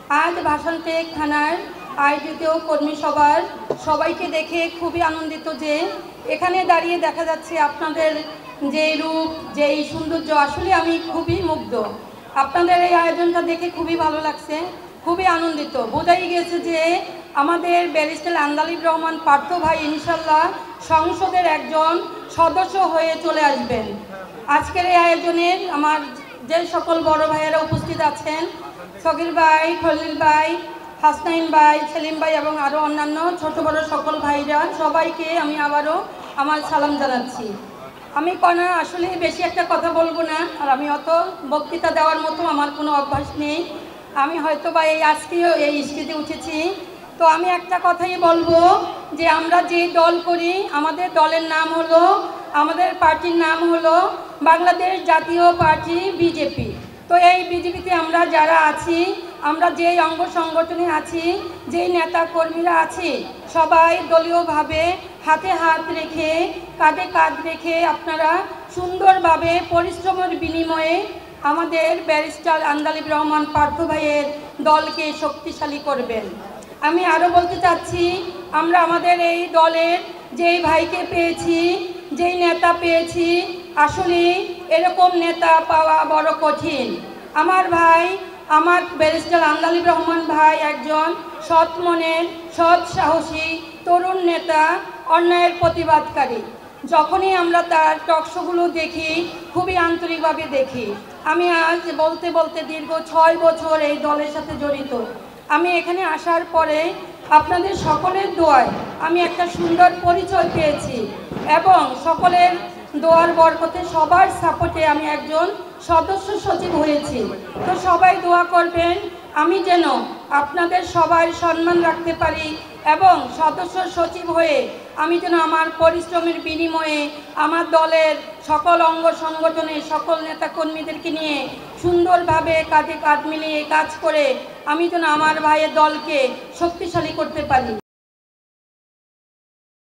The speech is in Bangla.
आज भाषांटेक थानार आयोजित कर्मी सभार सबाइके देखे खूबই आनंदित যে এখানে দাঁড়িয়ে দেখা যাচ্ছে আপনাদের যে রূপ যে সৌন্দর্য আসলে আমি খুবই মুগ্ধ। আপনাদের এই আয়োজনটা দেখে খুবই ভালো লাগছে, খুবই আনন্দিত। বোঝাই গেছে যে আমাদের ব্যারিস্টার আন্দালিব রহমান পার্থ ভাই ইনশাআল্লাহ সংসদের একজন সদস্য হয়ে চলে আসবেন। আজকের এই আয়োজনের আমার যে সকল বড় ভাইয়েরা উপস্থিত আছেন, সগির ভাই, খলিল ভাই, হাসনাইন ভাই, সেলিম ভাই এবং আরও অন্যান্য ছোট বড় সকল ভাইরা সবাইকে আমি আবারও আমার সালাম জানাচ্ছি। আমি আসলে বেশি একটা কথা বলবো না, আর আমি অত বক্তৃতা দেওয়ার মতো আমার কোনো অভ্যাস নেই। আমি হয়তো বা আজকেও এই স্টেজে উঠেছি, তো আমি একটা কথাই বলবো যে আমরা যে দল করি আমাদের দলের নাম হলো, আমাদের পার্টির নাম হলো বাংলাদেশ জাতীয় পার্টি বিজেপি। তো এই বিজেপিতে আমরা যারা আছি, আমরা যেই অঙ্গ সংগঠনে আছি, যেই নেতা কর্মীরা আছি, সবাই দলীয়ভাবে হাতে হাত রেখে কাঁধে কাঁধ রেখে আপনারা সুন্দরভাবে পরিশ্রমের বিনিময়ে আমাদের ব্যারিস্টার আন্দালিব রহমান পার্থ ভাইয়ের দলকে শক্তিশালী করবেন। আমি আরও বলতে চাচ্ছি, আমরা আমাদের এই দলের যেই ভাইকে পেয়েছি, যেই নেতা পেয়েছি, আসলে এরকম নেতা পাওয়া বড় কঠিন। আমার ভাই, আমার ব্যারিস্টার আন্দালিব রহমান ভাই একজন সৎ মনের, সৎ সাহসী তরুণ নেতা, অন্যায়ের প্রতিবাদকারী। যখনই আমরা তার টকশোগুলো দেখি খুবই আন্তরিকভাবে দেখি। আমি আজ বলতে বলতে দীর্ঘ 6 বছর এই দলের সাথে জড়িত। আমি এখানে আসার পরে আপনাদের সকলের দোয়ায় আমি একটা সুন্দর পরিচয় পেয়েছি এবং সকলের দোয়ার বরকতে সবার সাপোর্টে আমি একজন সদস্য সচিব হয়েছি। তো সবাই দোয়া করবেন আমি যেন আপনাদের সবার সম্মান রাখতে পারি এবং সদস্য সচিব হয়ে আমি যেন আমার পরিশ্রমের বিনিময়ে আমার দলের সকল অঙ্গ সংগঠনের সকল নেতাকর্মীদেরকে নিয়ে সুন্দরভাবে কাঁধে কাঁধ মিলিয়ে কাজ করে আমি যেন আমার ভাইয়ের দলকে শক্তিশালী করতে পারি।